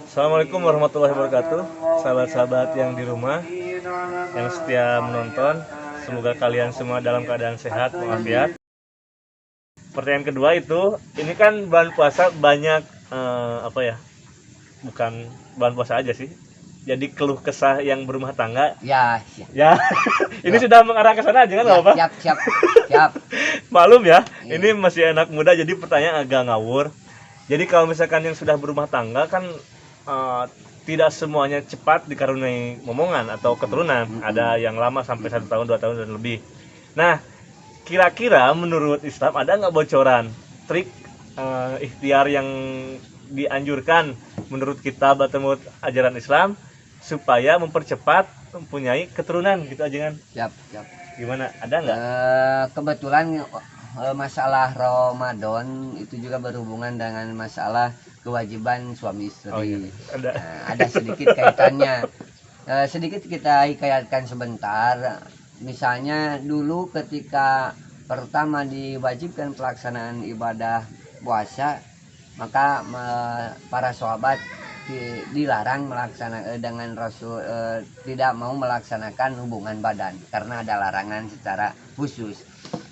Assalamualaikum warahmatullahi wabarakatuh. Sahabat-sahabat yang di rumah, yang setia menonton, semoga kalian semua dalam keadaan sehat walafiat. Pertanyaan kedua itu, ini kan bulan puasa banyak apa ya? Bukan bulan puasa aja sih. Jadi keluh kesah yang berumah tangga. Ya, siap. Ya, ini sudah mengarah ke sana aja kan, nggak apa? Siap. Malum ya, Iya. ini masih anak muda jadi pertanyaan agak ngawur. Jadi kalau misalkan yang sudah berumah tangga kan tidak semuanya cepat dikaruniai momongan atau keturunan. Ada yang lama sampai 1 tahun, 2 tahun dan lebih. Nah, kira-kira menurut Islam ada nggak bocoran trik ikhtiar yang dianjurkan menurut kitab atau ajaran Islam supaya mempercepat mempunyai keturunan gitu aja kan? Siap. Gimana? Ada nggak? Kebetulan masalah Ramadan itu juga berhubungan dengan masalah kewajiban suami istri. Oh, iya. Ada sedikit kaitannya. Sedikit kita hikayatkan sebentar. Misalnya dulu ketika pertama diwajibkan pelaksanaan ibadah puasa, maka para sahabat dilarang melaksanakan dengan Rasul tidak mau melaksanakan hubungan badan karena ada larangan secara khusus.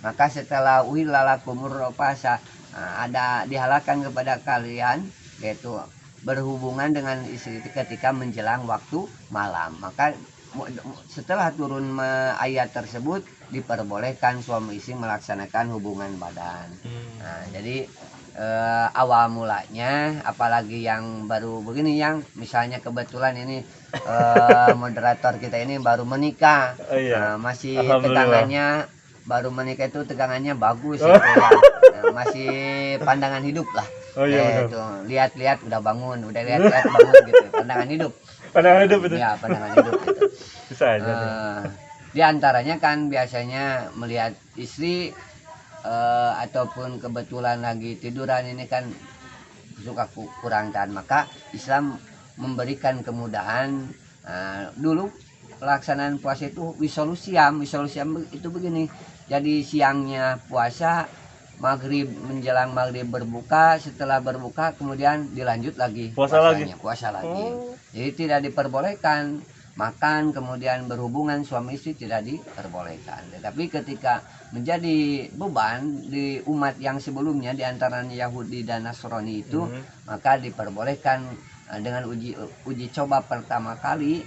Maka setelah uhillalakumur rafasa, ada dihalalkan kepada kalian yaitu berhubungan dengan istri ketika menjelang waktu malam. Maka setelah turun ayat tersebut diperbolehkan suami istri melaksanakan hubungan badan. Nah, jadi awal mulanya, apalagi yang baru begini, yang misalnya kebetulan ini moderator kita ini baru menikah, Oh, iya. masih tegangannya baru menikah itu tegangannya bagus gitu ya. Masih pandangan hidup lah. Oh, iya, Itu lihat-lihat udah bangun, udah lihat-lihat bangun gitu, pandangan hidup. Pandangan hidup itu. Ya, pandangan hidup gitu. Bisa aja. Di antaranya kan biasanya melihat istri ataupun kebetulan lagi tiduran ini kan suka kurang tahan, maka Islam memberikan kemudahan. Dulu pelaksanaan puasa itu wisolusiam itu begini, jadi siangnya puasa, maghrib menjelang maghrib berbuka, setelah berbuka kemudian dilanjut lagi puasa lagi. Jadi tidak diperbolehkan makan kemudian berhubungan suami istri, tidak diperbolehkan. Tetapi ketika menjadi beban di umat yang sebelumnya di antaranya Yahudi dan Nasrani itu, maka diperbolehkan dengan uji coba pertama kali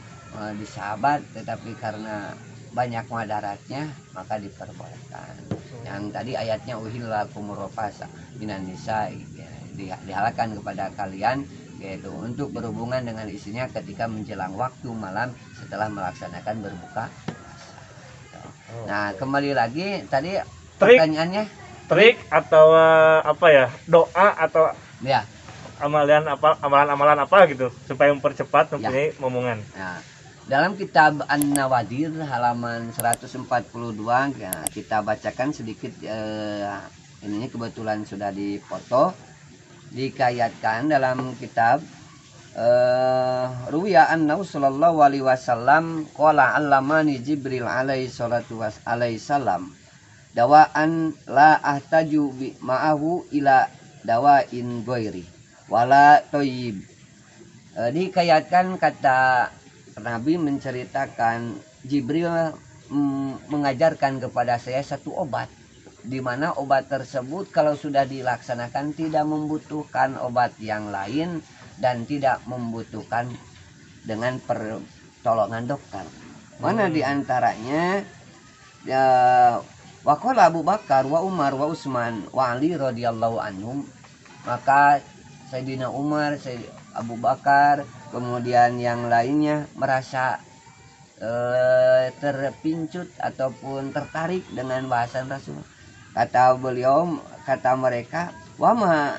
di sahabat, tetapi karena banyak mudaratnya maka diperbolehkan. Yang tadi ayatnya uhillalakumur rafasa minan nisa, dihalalkan kepada kalian yaitu untuk berhubungan dengan istrinya ketika menjelang waktu malam setelah melaksanakan berbuka puasa. Nah, kembali lagi tadi pertanyaannya, trik atau apa ya, doa atau ya, amalan apa gitu supaya mempercepat mempunyai momongan. Nah, dalam kitab An-Nawadir halaman 142 ya, kita bacakan sedikit. Ini kebetulan sudah dipoto, dikayatkan dalam kitab Ruwiya annahu sallallahu alaihi wasallam qala allamani Jibril alaihi salatu alaihi salam dawaan la ahtaju bi ma'ahu ila dawain ghairi wala thayyib. Dikayatkan kata Nabi menceritakan Jibril mengajarkan kepada saya satu obat, di mana obat tersebut kalau sudah dilaksanakan tidak membutuhkan obat yang lain dan tidak membutuhkan dengan pertolongan dokter. Mana diantaranya waqala Abu Bakar wa Umar wa Utsman wa Ali radhiyallahu anhum. Maka Sayyidina Umar, Abu Bakar, kemudian yang lainnya merasa terpincut ataupun tertarik dengan bahasan Rasul. Kata beliau, kata mereka, wama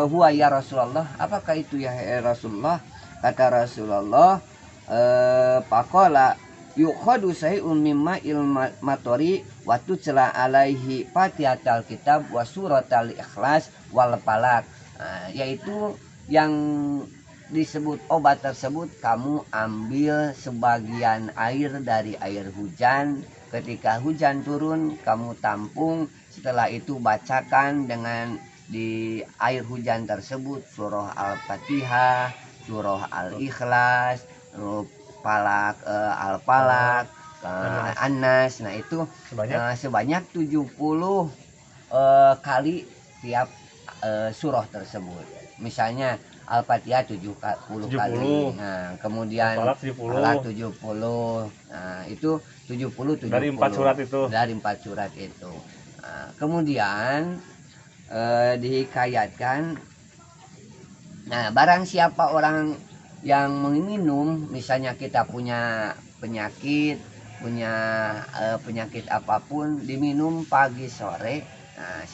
huwa ya Rasulullah, apakah itu ya Rasulullah? Kata Rasulullah, faqala yukhadu say'un mimma matori wa tutsla alaihi fatihatul kitab wa suratul ikhlas wal falaq. Yaitu yang disebut obat tersebut, kamu ambil sebagian air dari air hujan. Ketika hujan turun kamu tampung, setelah itu bacakan dengan di air hujan tersebut surah Al-Fatihah, surah Al-Ikhlas, Falak, Al-Falak, An-Nas. Nah itu sebanyak 70 kali tiap surah tersebut. Misalnya Al-Fatihah 70 kali. Nah, kemudian Al-Falaq 70. Nah, itu 70 dari 4 surat itu. Dari 4 surat itu. Nah, kemudian dihikayatkan, nah barang siapa orang yang meminum, misalnya kita punya penyakit apapun, diminum pagi sore, nah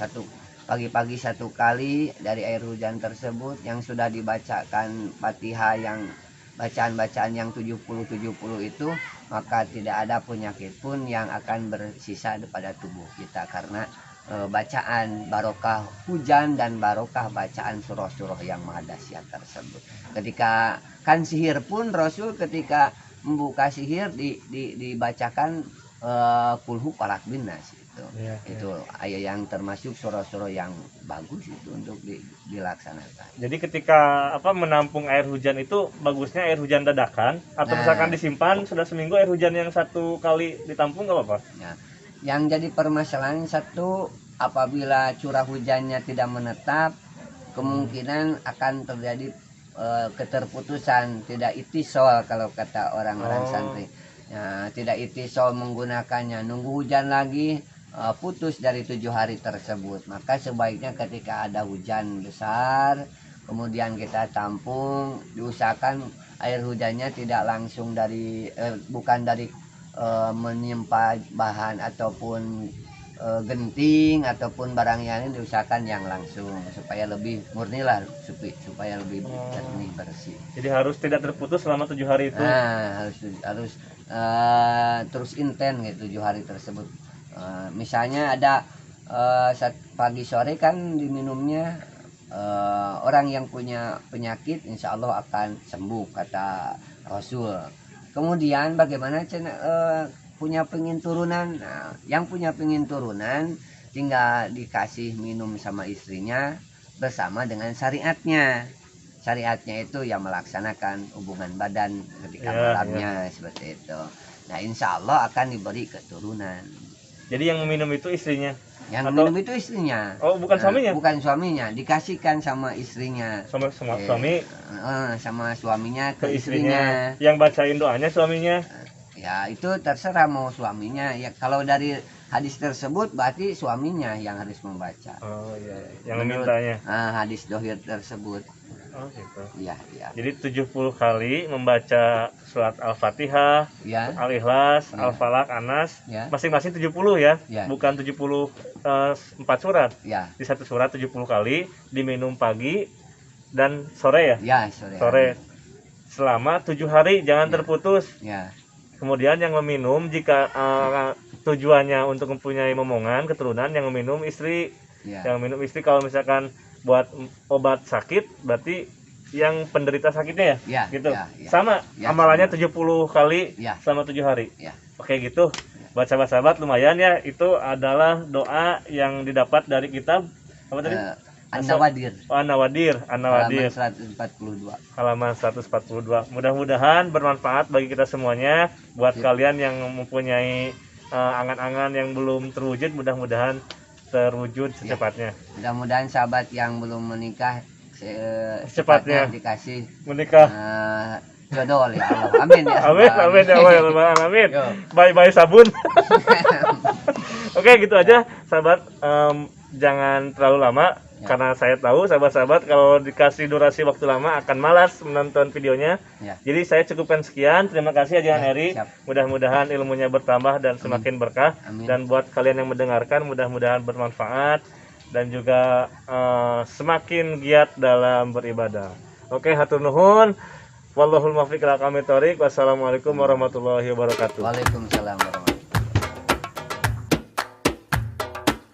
pagi-pagi 1 kali dari air hujan tersebut yang sudah dibacakan Fatihah, yang bacaan-bacaan yang 70 itu, maka tidak ada penyakit pun yang akan bersisa pada tubuh kita, karena bacaan barokah hujan dan barokah bacaan surah-surah yang maha dahsyat tersebut. Ketika kan sihir pun, Rasul ketika membuka sihir dibacakan kulhu falak bin nas itu. Itu ayat yang termasuk surah-surah yang bagus itu untuk dilaksanakan. Jadi ketika menampung air hujan itu bagusnya air hujan dadakan, atau misalkan disimpan sudah seminggu air hujan yang 1 kali ditampung nggak apa-apa? Nah, yang jadi permasalahan satu, apabila curah hujannya tidak menetap, kemungkinan akan terjadi keterputusan, tidak itisol kalau kata orang-orang santri. Nah, tidak itisol menggunakannya, nunggu hujan lagi, putus dari 7 hari tersebut. Maka sebaiknya ketika ada hujan besar, kemudian kita tampung, diusahakan air hujannya tidak langsung dari bukan dari menimpa bahan ataupun genting ataupun barang yang ini, diusahakan yang langsung supaya lebih murni lah, supaya lebih jernih bersih. Jadi harus tidak terputus selama 7 hari itu. Nah, harus terus intens gitu 7 hari tersebut. Misalnya ada pagi sore kan diminumnya, orang yang punya penyakit insya Allah akan sembuh kata Rasul. Kemudian bagaimana punya pengin turunan? Nah, yang punya pengin turunan tinggal dikasih minum sama istrinya bersama dengan syariatnya. Syariatnya itu yang melaksanakan hubungan badan ketika malamnya, seperti itu. Nah, insya Allah akan diberi keturunan. Jadi yang meminum itu istrinya? Yang minum itu istrinya. Oh, bukan suaminya? Bukan suaminya, dikasihkan sama istrinya. Sama suami? Sama suaminya ke istrinya. Yang bacain doanya suaminya? Ya itu terserah mau suaminya. Ya kalau dari hadis tersebut berarti suaminya yang harus membaca. Oh iya, yang memintanya. Hadis dohir tersebut. Oh gitu. Iya. Jadi 70 kali membaca surat Al-Fatihah, Al-Ikhlas, Al-Falaq, An-Nas, masing-masing 70 ya. Bukan 70 4 surat. Di 1 surat 70 kali, diminum pagi dan sore ya? Ya, sore. Selama 7 hari, jangan terputus. Kemudian yang meminum, jika tujuannya untuk mempunyai momongan, keturunan, yang meminum istri. Yang minum istri kalau misalkan buat obat sakit, berarti yang penderita sakitnya ya? Gitu. Sama, amalannya 70 kali selama 7 hari. Oke gitu. Baca sahabat lumayan ya. Itu adalah doa yang didapat dari kitab apa tadi? An-Nawadir. An-Nawadir. Halaman 142. Mudah-mudahan bermanfaat bagi kita semuanya. Buat kalian yang mempunyai angan-angan yang belum terwujud, mudah-mudahan terwujud secepatnya. Mudah-mudahan sahabat yang belum menikah secepatnya dikasih menikah. Jodoh ya Allah. Amin ya. Amin ya Allah. Amin. Bye-bye sabun. Oke, gitu aja sahabat. Jangan terlalu lama. Karena saya tahu sahabat-sahabat kalau dikasih durasi waktu lama akan malas menonton videonya. Jadi saya cukupkan sekian. Terima kasih Ajaran Eri. Mudah-mudahan ilmunya bertambah dan semakin berkah. Dan buat kalian yang mendengarkan, mudah-mudahan bermanfaat dan juga semakin giat dalam beribadah. Oke, hatur nuhun. Wallahul muwaffiq ila aqwamit thoriq. Wassalamualaikum warahmatullahi wabarakatuh. Waalaikumsalam warahmatullahi wabarakatuh.